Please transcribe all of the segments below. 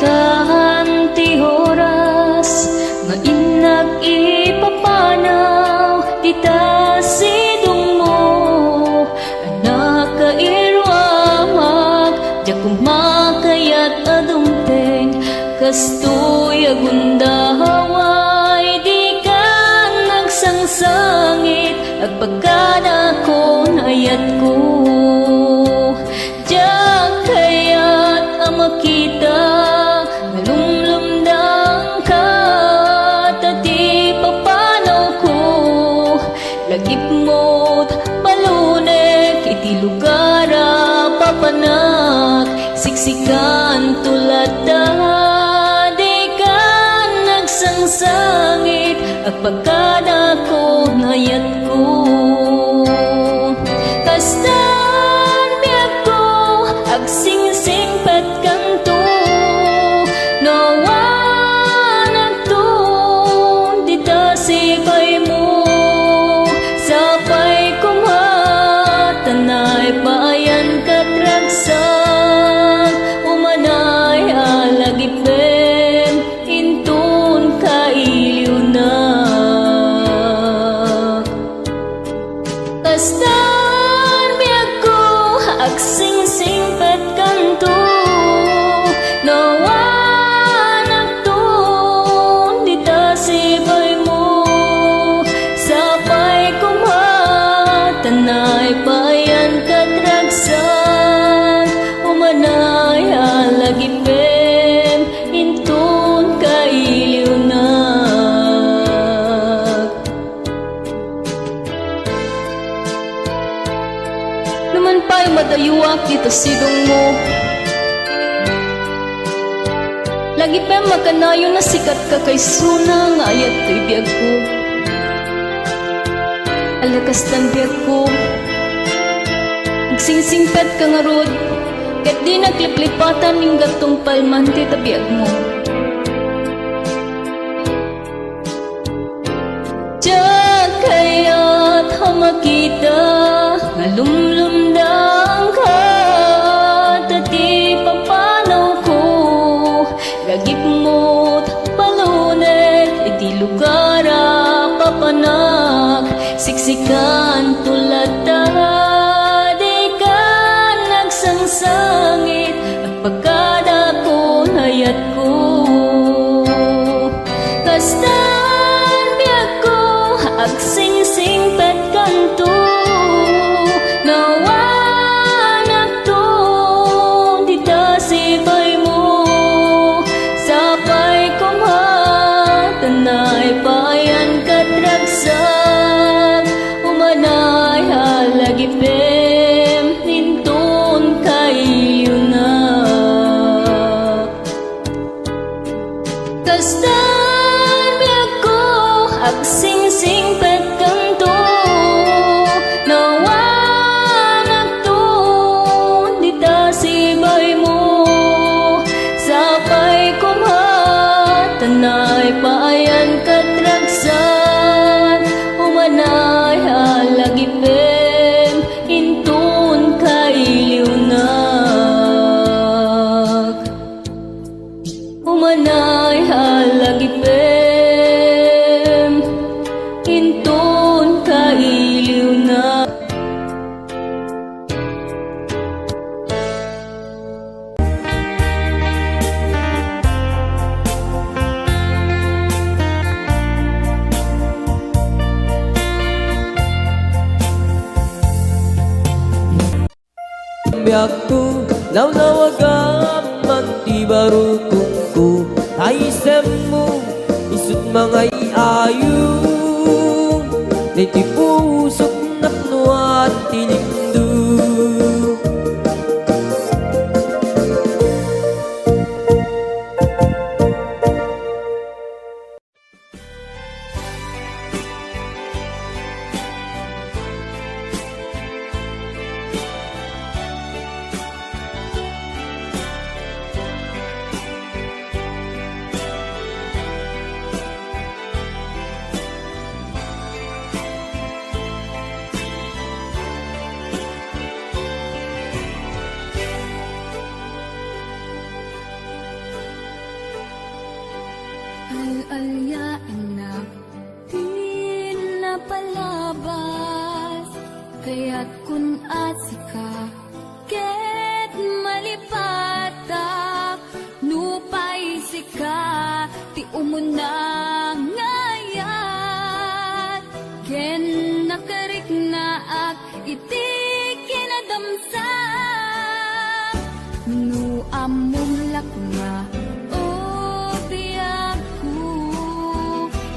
Tahan ti oras nga inag ipapanaw dita sidong mo anak ka iruamag di kumakayat adungteng kastoy agundaway di ka nagsangsangit agpagkada ko nayat ko diyak kayat amakita nalumlumdang ka tati papanaw ko lagip mo't palunek iti lugara papanak siksikan tulad di ka nagsangsangit at pagkada ko nayat ko kastan biyak ko agsingsing pat kanto nawanan to dita sipay mo sapay kumatanay paayan katragsan umanay alagipem intun kailiw na kastan biyak ko agsingsing pat kanto nawanak to dita sipay mo sapay kumatanay payan katragsan umanay alagipem intun kailiw na naman pa'y madayuak dito sidong mo lagi pa makanayo na sikat ka kay suna nga ayat to'y biyag ko alakas ng biyag ko agsingsingpet ka nga rod kat di nagliplipatan yung gatong palmante ta biyag mo diyak kaya't hamakita nga lumlumdang ka tati papanaw ko lagip mo't palunet iti lugara papanak siksikan tulad di ka nagsangsangit at pagkada ko nayat ko kastan biyak ko agsingsing pat kanto nawanak to dita sipay mo sapay kumatanay payan katragsan umanay halagipem intun kailiw na kastan biyak ko agsingsing pat kanto nawanak to dita sibay mo sapay kumatanay paayan katragsan umanay halagipem intun kailiw na umanay halagipem intun kailiw na biyak ko lawlawagan man ti barukong ko taisem mo isut mga iayong na ti pusok naknuan tilindu kaya't kun asika ket malipatak nupay sika ti umuna ngayat ken nakarik naak iti kinadamsak nu amumlak nga o biyaku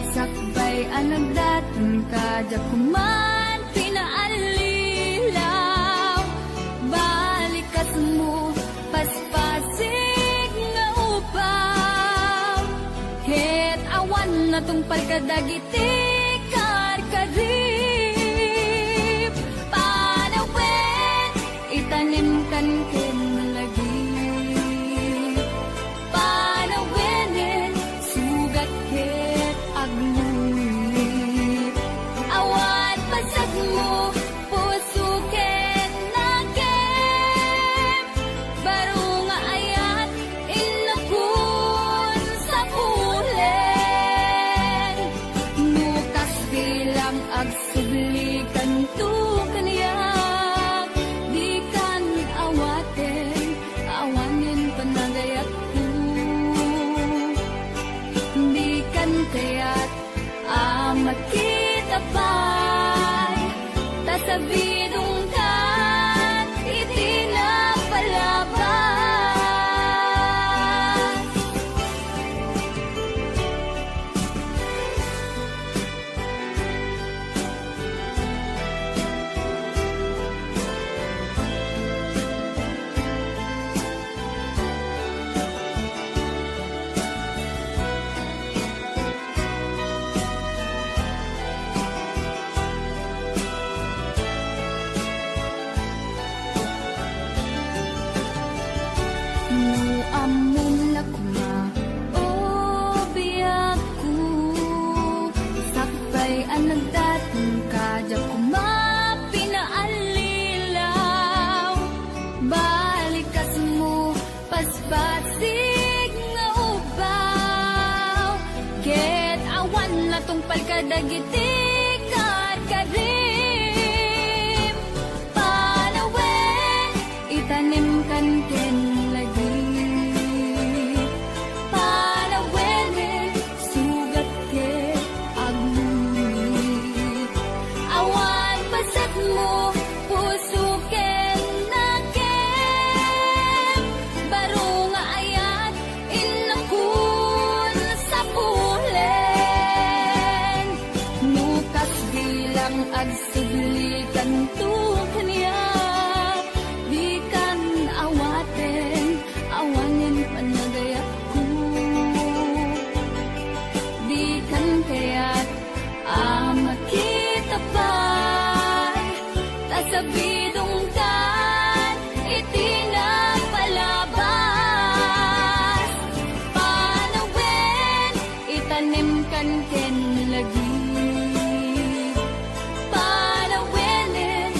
sakbay anagdatan ka jakuman pinaalilaw balikas mo paspasig nga upaw ket awan na tong pagkadagiti karkarip panawin itanim kan ken lagi panawinin sugat ket aglulit awan pasag mo puso ket nakem baro nga ayat inakun sa pulen nukas bilang agsublikan tu kaniyak di kan awaten awanin panagayat ko di kan kaya't makita pa'y tasabidong kan iti na palabas among lakma o biyaku sakbay anagdatan ka jakuma pinaalilaw balikas mo paspasig nga ubaw ket awan na tong palkadagiti karkarim panawin itanim kan ken lagi panawinin sugat ket aglulit awan pasat mo puso ken nakem baro nga ayat inakun sa pulen nukas bilang agsublikan tu kaniyak di kan awaten awanin panagayat ko di kan kaya't makita pa'y tasabidong kan iti na palabas panawin itanim kan ken lagi panawinin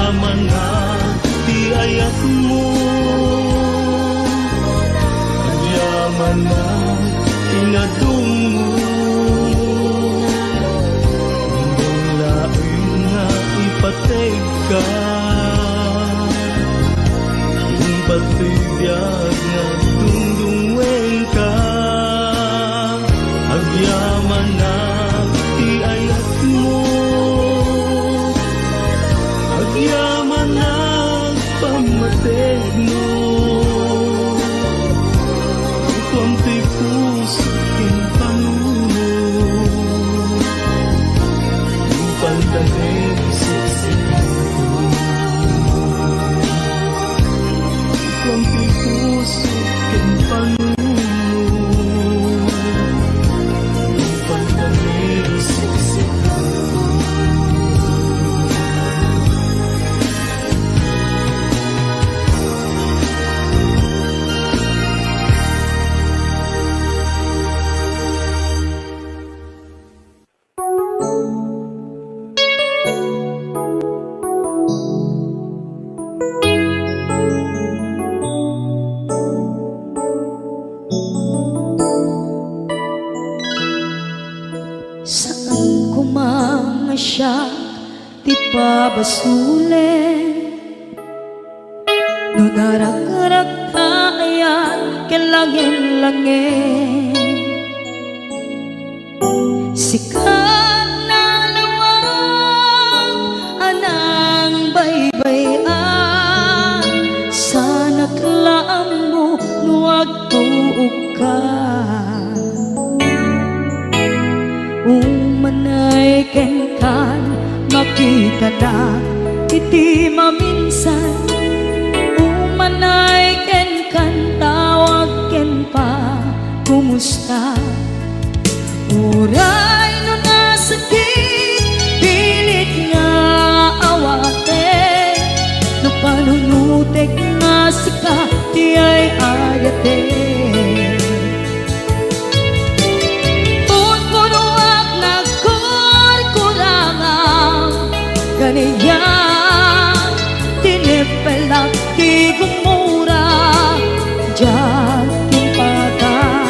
Agyaman na ti ayat mo, agyaman na inadong mo, hanggang lain nga ipateg ka, yung patibiyag nga dungdungweng ka. Agyaman na ti ayat mo, agyaman na pamateg mo, kuampi puso king panuno, yung pantanig siksikan ko, kuampi puso king panuno. Saan ko mga siya di pabasulit, no narak-arak tayan kilangin-langin. Sikat na lawang anang baybayan, sana't laam mo nuwag tuog ka. Umanay ken kan makita na iti maminsan, umanay ken kan tawag ken pa kumusta. Uray no nasakit pilit nga awate, no panunutek nga sika di ay ayate. Kaniya tinipelak di gumura diyan timpata,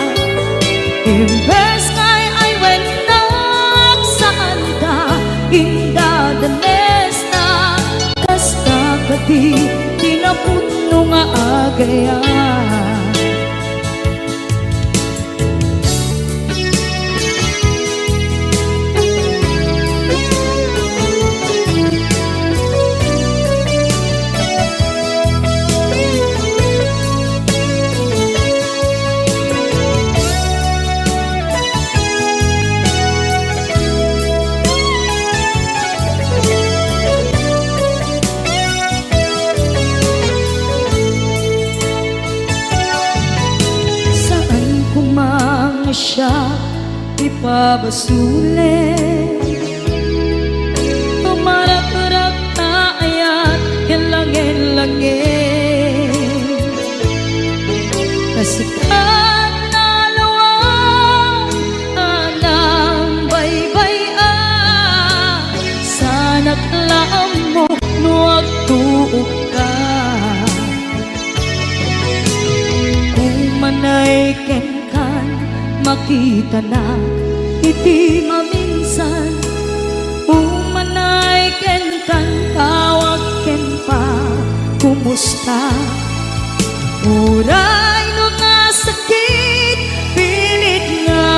imbes ngay ay wenak saan ka indadanes na, kasta kati tinapuno nga agayan. Siya ipabasulit, tumarak-rak na ayat hilangin-langin. Kasikat na lawang anang baybayan, sana't laam mo nuwag tuog ka. Umanay ken makita na iti maminsan, umanay ken kan tawag ken pa kumusta. Uray no nasakit pilit nga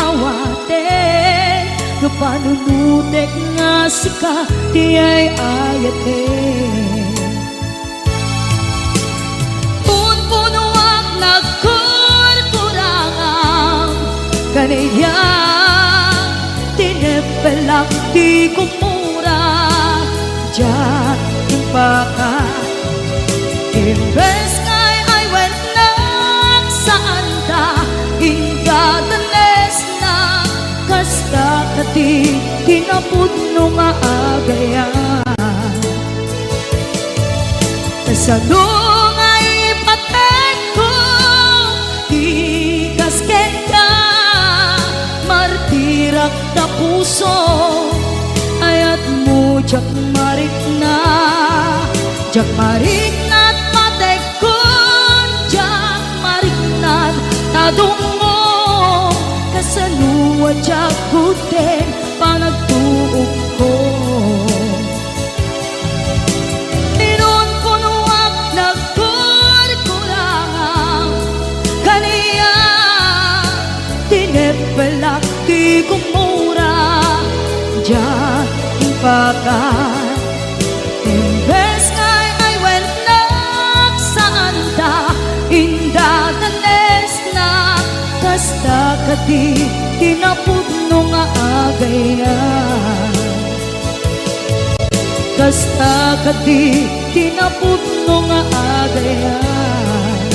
awate, no panunutek nga sika di ay ayate. Punpunuak kaniya tinipelak di kumura diyan timpaka, imbes ngay ay wenak saan ka indadanes na, kasta kati tinapuno nga agayan. Kasano nga ipateg ko di kasken ka, martirak na puso ayat mo jak marik na. Jak marinat matekon, jak marinat tadungo kasaluwa jak kuten panagtuok ko. Tinon punuak nagkurkurang kaniya tinepelak ti kumura jak ipakan. Imbes ngay ay wenak santa inda tanes na kasta kati tinapudno nga agayan. Kasta kati tinapudno nga agayan.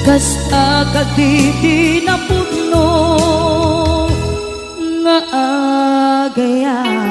Kasta kati tinapudno nga agayan.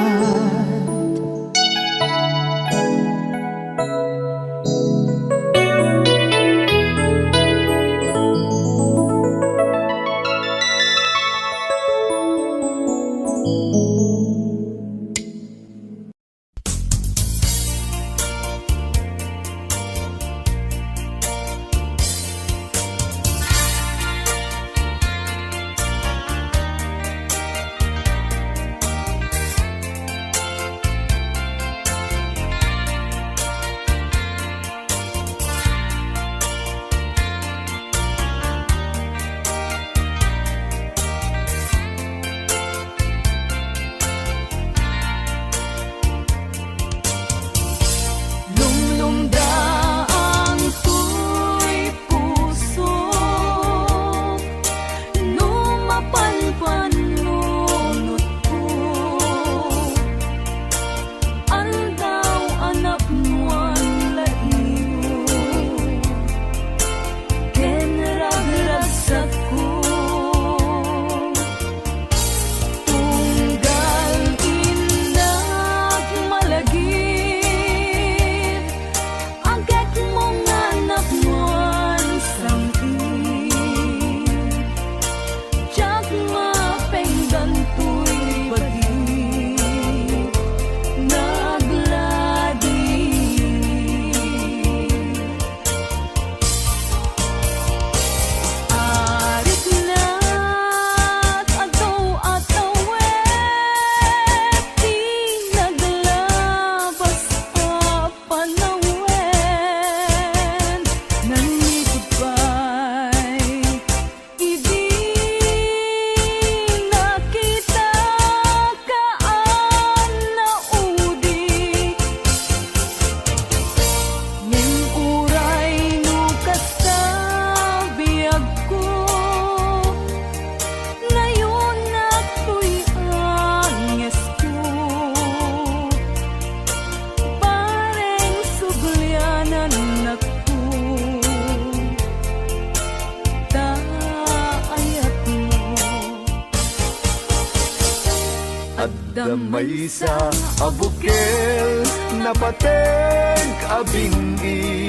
Damay sa abukel na pateng abingi.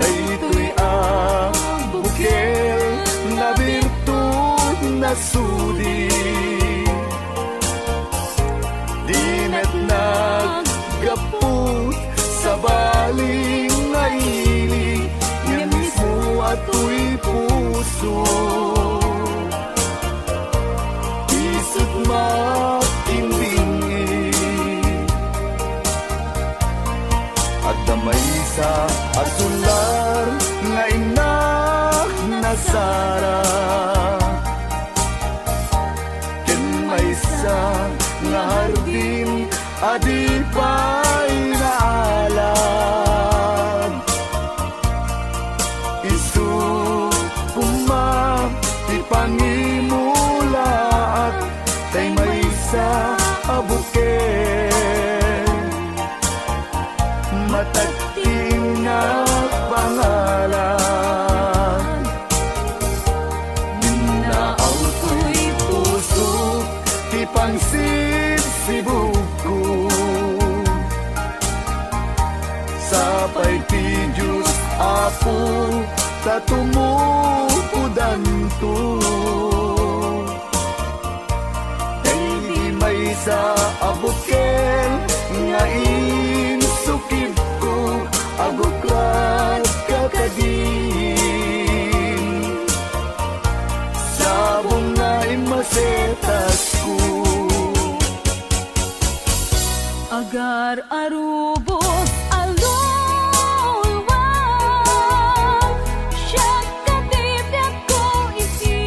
Daytoy ang bukel na birtud na sudi. Dinet naggaput sa baling ngaili, nga mismo ato'y puso. Makimbingi at damay sa asular nga inak na Sara. Ken may sa nga hardin adipay na alam. Isu kumam ipangimula at tay may sa abukel matagting nga pangalan. Minaaw to'y puso ti pangsisibuko sapay ti Diyos Apo sa tumupudan to. Sa abukel agar arubos alulwang siya katibyak ko iti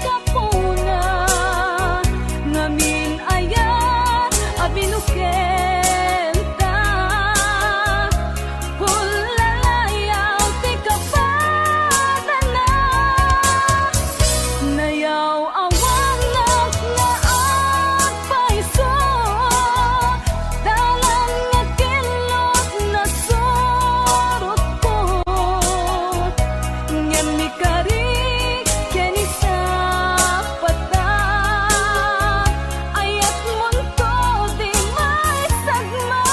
kapuna ngamin ayat abinuken ta pulalayaw ti kapadana nayaw awang na at paiso dalang nga kilot na surot ko ngem ni karik keni sa pata ayat munto di may sagma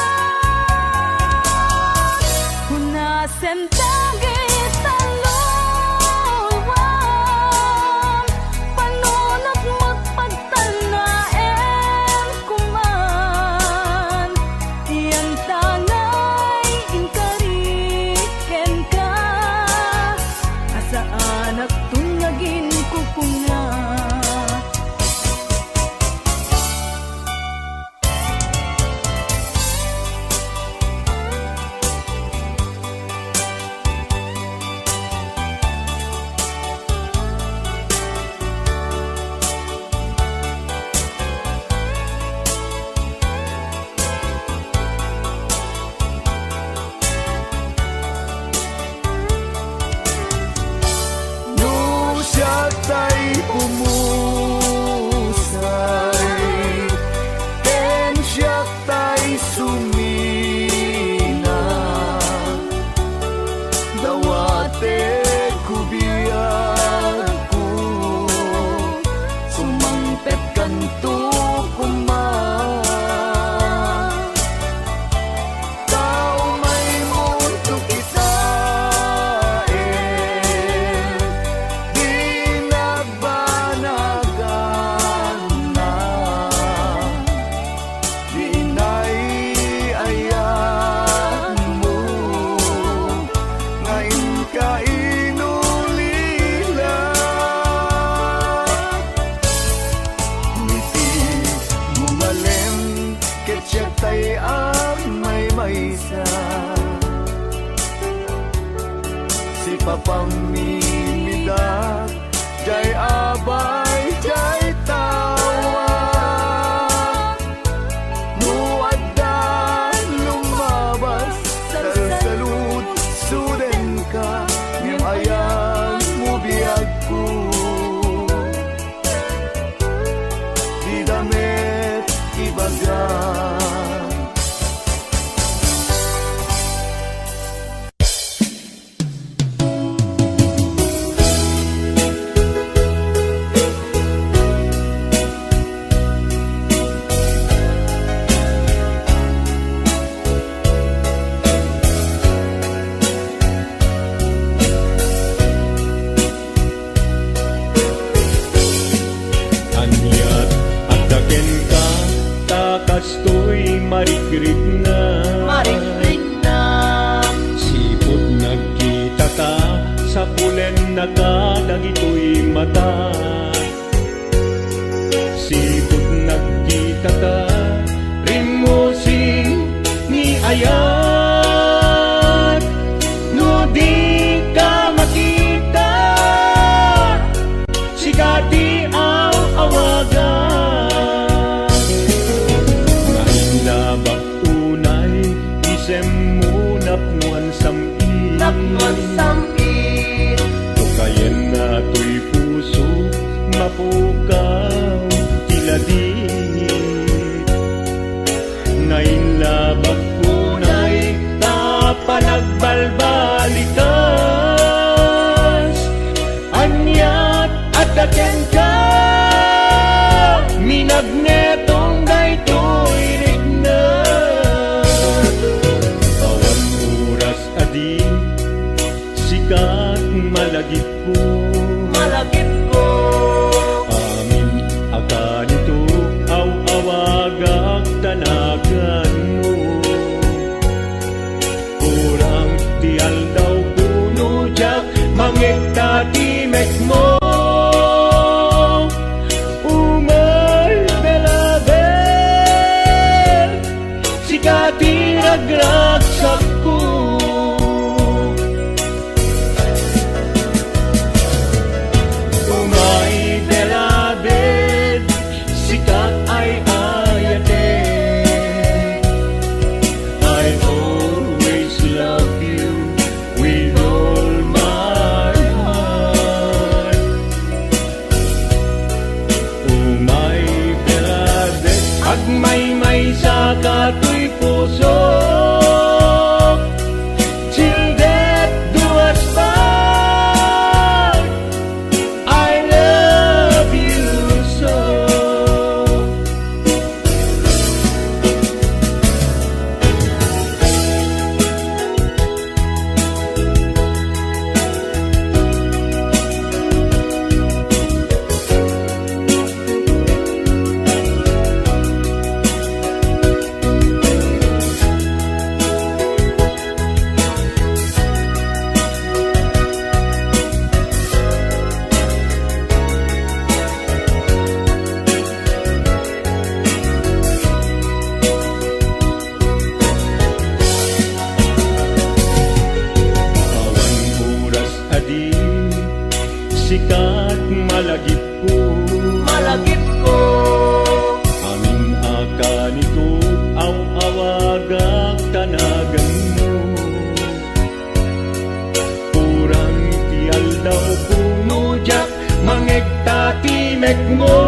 hunasen dagit talulwang panunot magpagtanaen kuman iyan tangay inkariken ka asaan at tunyagin kukunga No siya tay pumusay ken siya tay sumina dawate kubiyag ko sumangpet kanto kuman tao may mundo kitain di nagbanagan na di naiayan mo ngayon ka inulila mitis mumalem ketya tay may maysa si papang mimida jay abay jay tawa nuadda lumabas salsalud suden ka ngem ayan mo biyag ko di damit ibagan Anyat at daken ka takas to'y marikrik na sipot nagkita ta sa pulen na kadagito'y mata sipot nagkita ta rimosing ni ayat no di ka makita sikati ang awagan ngayon na bakunay isem mo napmuan sampin tukayen na to'y puso mapukaw tiladit ngayon na bakunay tapanagbalbalikas anyat at daken ka minagnetong daytoy rigna awan oras adi sikat malagip ko amin akanito aw-awagak tanagan mo kurang tial daw puno jak mangita timek mo umay belabel timek mo